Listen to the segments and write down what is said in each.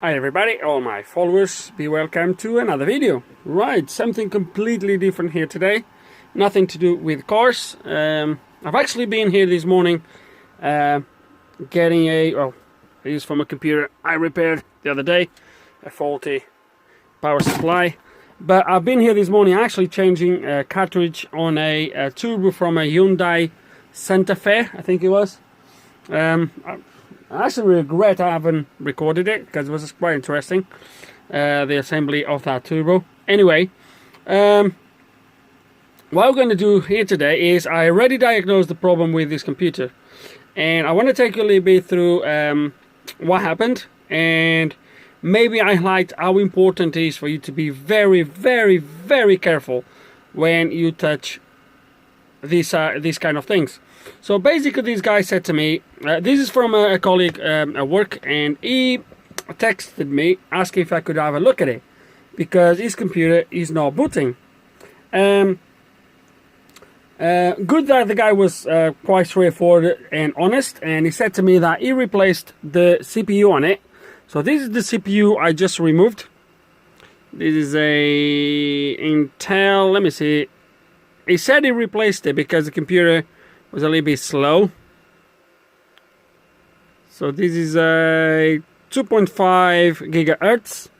Hi everybody, all my followers, be welcome to another video. Right, something completely different here today. Nothing to do with cars. I've actually been here this morning getting I used from a computer I repaired the other day, a faulty power supply. But I've been here this morning actually changing a cartridge on a turbo from a Hyundai Santa Fe, I think it was. I actually regret I haven't recorded it because it was quite interesting, the assembly of that turbo. Anyway, what we're going to do here today is I already diagnosed the problem with this computer, and I want to take you a little bit through what happened, and maybe highlight how important it is for you to be very, very, very careful when you touch these kind of things. So basically this guy said to me, this is from a colleague at work, and he texted me asking if I could have a look at it because his computer is not booting. Good that the guy was quite straightforward and honest, and he said to me that he replaced the CPU on it. So this is the CPU I just removed. This is a Intel, let me see. He said he replaced it because the computer was a little bit slow. So this is a 2.5 gigahertz,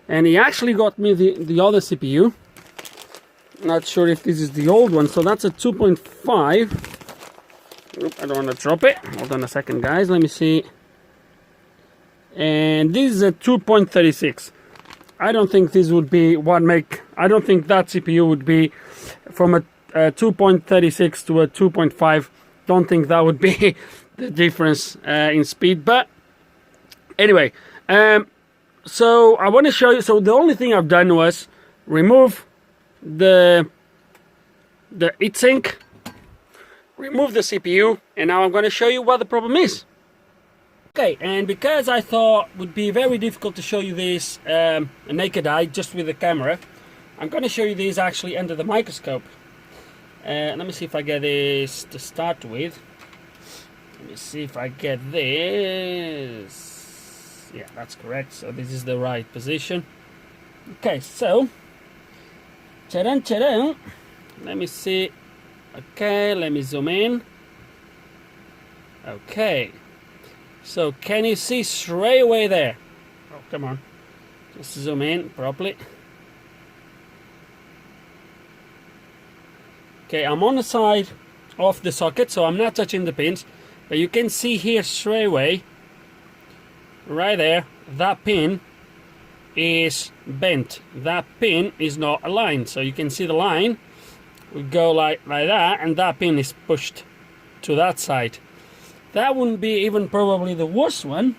and he actually got me the other CPU. Not sure if this is the old one, so that's a 2.5. I don't want to drop it. Hold on a second, guys. Let me see. And this is a 2.36. I don't think this would be I don't think that CPU would be from a 2.36 to a 2.5. Don't think that would be the difference in speed. But anyway, so I want to show you. So the only thing I've done was remove the heatsink, remove the CPU, and now I'm going to show you what the problem is. Okay, and because I thought it would be very difficult to show you this naked eye just with the camera, I'm going to show you this actually under the microscope. Let me see if I get this to start with. Let me see if I get this. Yeah, that's correct. So this is the right position. Okay, so let me see. Okay, let me zoom in. Okay, so can you see straight away there? Oh, come on, just zoom in properly. Okay, I'm on the side of the socket, so I'm not touching the pins, but you can see here straight away, right there, that pin is bent. That pin is not aligned, so you can see the line would go like that, and that pin is pushed to that side. That wouldn't be even probably the worst one.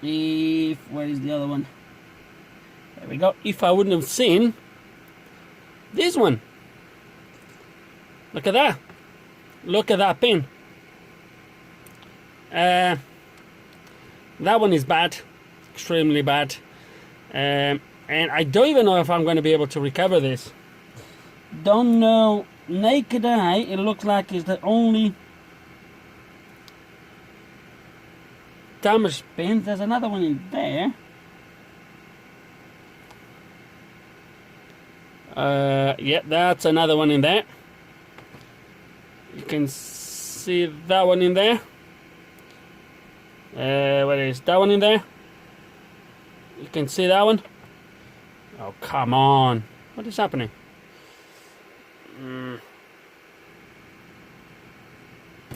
Where is the other one? There we go. If I wouldn't have seen this one. Look at that. Look at that pin. That one is bad. Extremely bad. And I don't even know if I'm going to be able to recover this. Don't know. Naked eye, it looks like it's the only damaged pin. There's another one in there. Yeah, that's another one in there. You can see that one in there. Where is that one in there? You can see that one. Oh, come on. What is happening?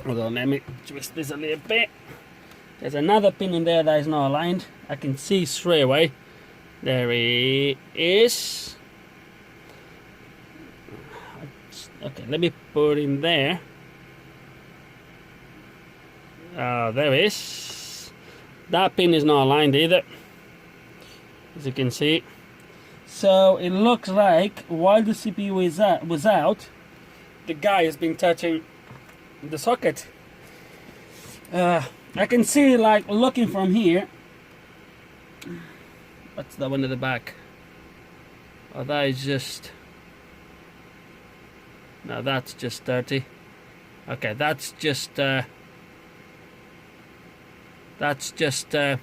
Hold on, let me twist this a little bit. There's another pin in there that is not aligned. I can see straight away. There he is. Okay, let me put him there. There it is. That pin is not aligned either, as you can see. So it looks like while the CPU was out, the guy has been touching the socket. I can see, like, looking from here. What's that one at the back? Oh, that is just... No, that's just dirty. Okay, that's That's just yeah,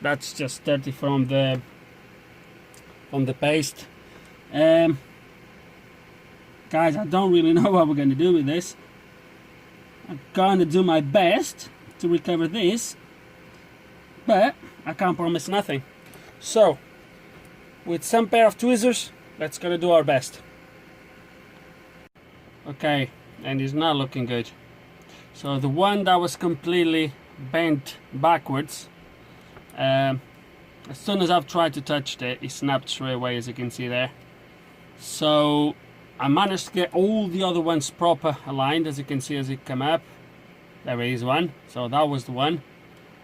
that's just dirty from the paste. Guys, I don't really know what we're going to do with this. I'm going to do my best to recover this, but I can't promise nothing. So, with some pair of tweezers, let's gonna do our best. Okay, and it's not looking good. So the one that was completely bent backwards, as soon as I've tried to touch it, it snapped straight away, as you can see there. So I managed to get all the other ones proper aligned, as you can see as it come up. There is one, so that was the one.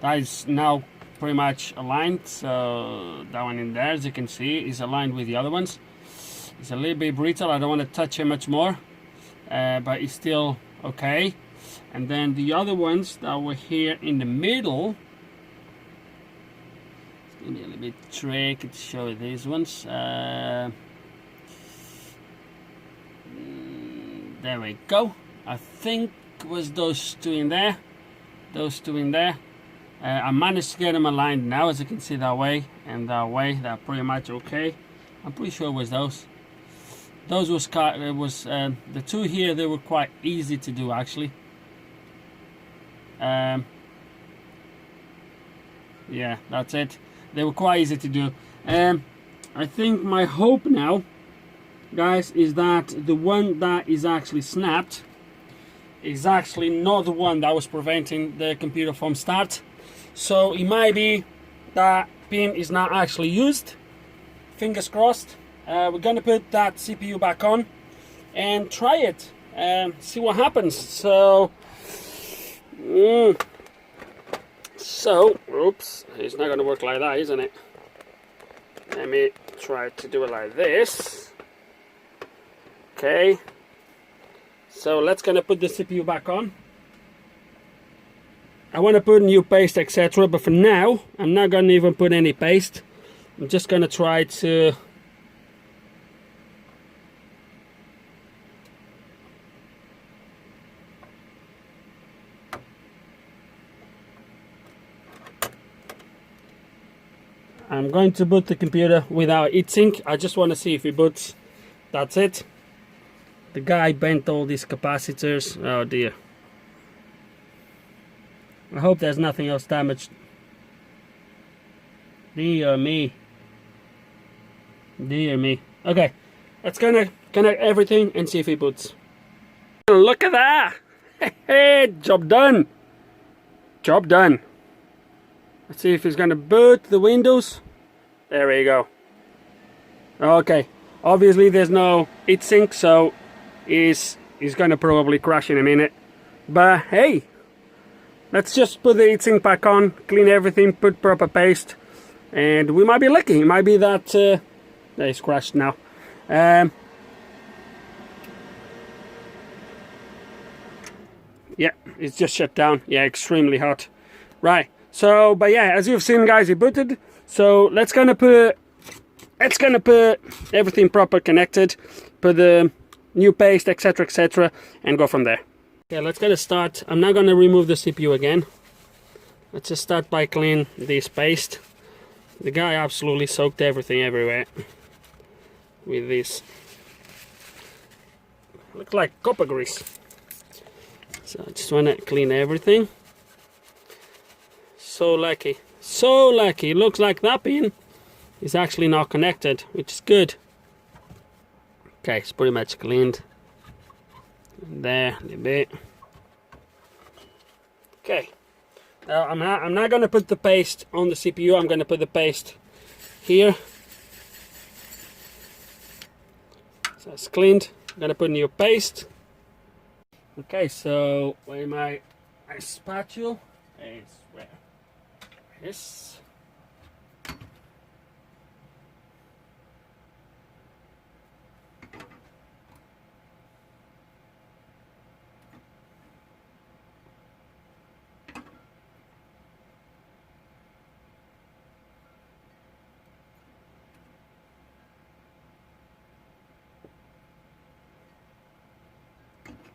That is now pretty much aligned, so that one in there, as you can see, is aligned with the other ones. It's a little bit brittle, I don't want to touch it much more, but it's still okay. And then the other ones that were here in the middle, it's gonna be a little bit tricky to show you these ones. There we go. I think it was those two in there. Those two in there. I managed to get them aligned now, as you can see, that way and that way. They're pretty much okay. I'm pretty sure it was those. Those was the two here. They were quite easy to do, actually. Yeah, that's it. They were quite easy to do. I think my hope now, guys, is that the one that is actually snapped is actually not the one that was preventing the computer from start. So it might be that pin is not actually used. Fingers crossed. We're gonna put that CPU back on and try it and see what happens. So oops, it's not gonna work like that, isn't it? Let me try to do it like this. Okay, so let's gonna put the CPU back on. I want to put new paste, etc., but for now I'm not gonna even put any paste. I'm just gonna try to I'm going to boot the computer without heatsink. I just want to see if it boots. That's it. The guy bent all these capacitors. Oh dear. I hope there's nothing else damaged. Dear me. Dear me. Okay, let's gonna connect everything and see if it boots. Look at that! Hey, job done. Job done. Let's see if it's gonna boot the Windows. There we go. Okay, obviously there's no heatsink, so he's gonna probably crash in a minute. But hey, let's just put the heatsink back on, clean everything, put proper paste, and we might be lucky. It might be that it's crashed now. Yeah, it's just shut down. Yeah, extremely hot. Right. So, but yeah, as you've seen, guys, it booted. So let's gonna put everything proper connected, put the new paste, etc., and go from there. Okay, let's gonna start. I'm not gonna remove the CPU again. Let's just start by cleaning this paste. The guy absolutely soaked everything everywhere with this. Looks like copper grease. So I just wanna clean everything. So lucky, so lucky. It looks like that pin is actually not connected, which is good. Okay, it's pretty much cleaned. There, a little bit. Okay, now I'm not gonna put the paste on the CPU. I'm gonna put the paste here. So it's cleaned. I'm gonna put new paste. Okay, so where my spatula is where. Yes.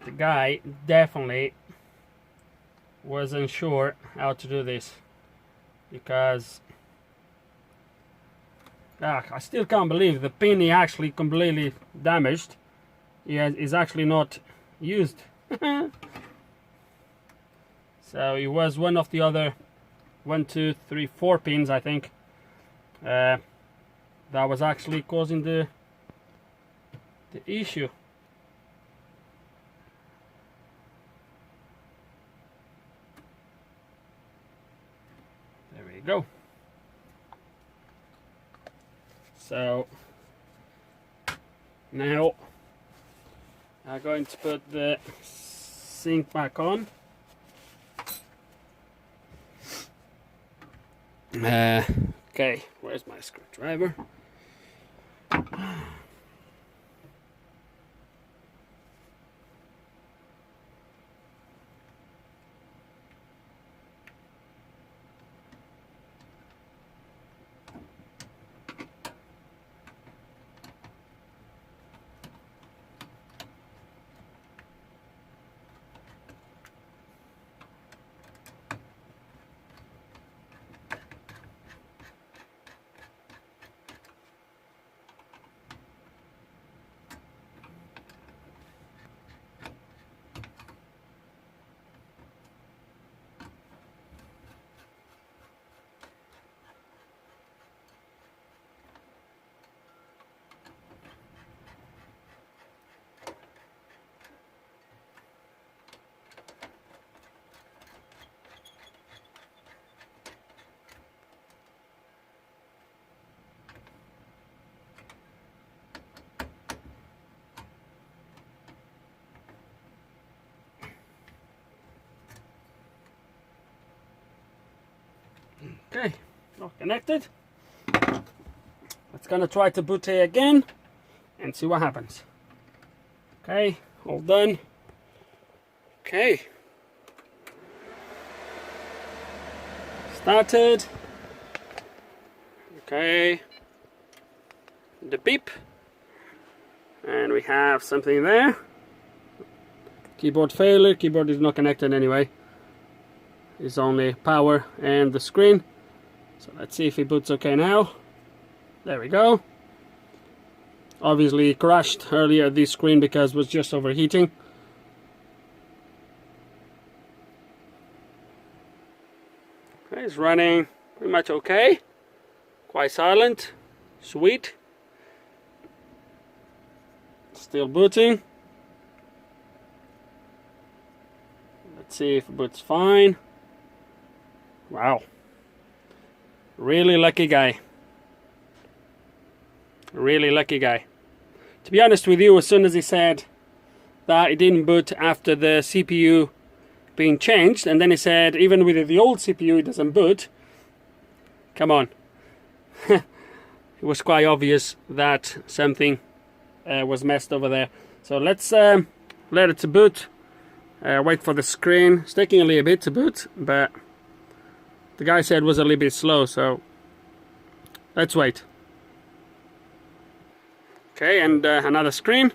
The guy definitely wasn't sure how to do this, because I still can't believe the pin is actually completely damaged. Is actually not used. So it was one of the other 1, 2, 3, 4 pins, I think, that was actually causing the issue. There we go. So now I'm going to put the sink back on. Okay, where's my screwdriver? Okay, all connected. Let's gonna try to boot it again and see what happens. Okay, all done. Okay. Started. Okay. The beep. And we have something there. Keyboard failure. Keyboard is not connected anyway. It's only power and the screen. So let's see if it boots okay now. There we go. Obviously it crashed earlier this screen because it was just overheating. Okay, it's running pretty much okay. Quite silent. Sweet. Still booting. Let's see if it boots fine. Wow. Really lucky guy. Really lucky guy. To be honest with you, as soon as he said that it didn't boot after the CPU being changed, and then he said even with the old CPU it doesn't boot. Come on. It was quite obvious that something was messed over there. So let's let it to boot. Wait for the screen. It's taking a little bit to boot, but the guy said it was a little bit slow, so let's wait. Okay, and another screen.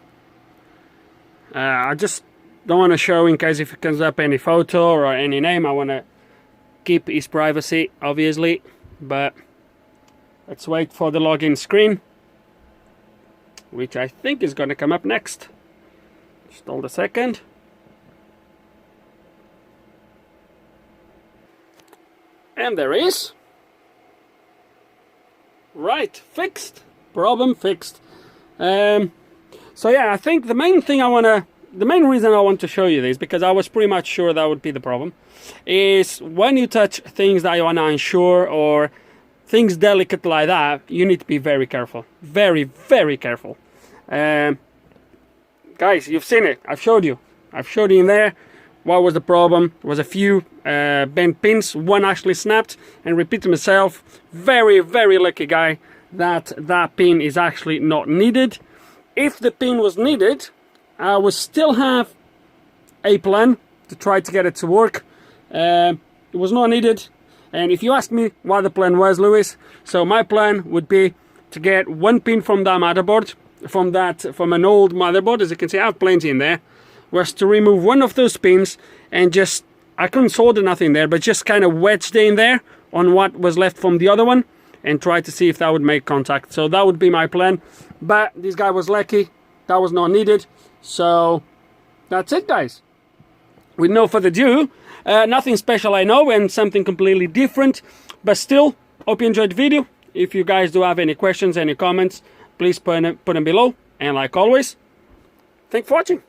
I just don't want to show in case if it comes up any photo or any name. I want to keep his privacy, obviously, but let's wait for the login screen, which I think is going to come up next. Just hold a second. And there is. Right, fixed. Problem fixed. So yeah, I think the main reason I want to show you this, because I was pretty much sure that would be the problem, is when you touch things that you are not unsure or things delicate like that, you need to be very careful. Very, very careful. Guys, you've seen it. I've showed you in there. What was the problem? There was a few bent pins. One actually snapped, and repeat to myself, very, very lucky guy that that pin is actually not needed. If the pin was needed, I would still have a plan to try to get it to work. It was not needed, and if you ask me what the plan was, Lewis, so my plan would be to get one pin from that motherboard, from an old motherboard. As you can see, I have plenty in there. Was to remove one of those pins and just I couldn't solder nothing there, but just kind of wedged in there on what was left from the other one and try to see if that would make contact. So that would be my plan, but this guy was lucky, that was not needed. So that's it, guys. With no further ado, nothing special I know, and something completely different, but still, hope you enjoyed the video. If you guys do have any questions, any comments, please put them below, and like always, thanks for watching.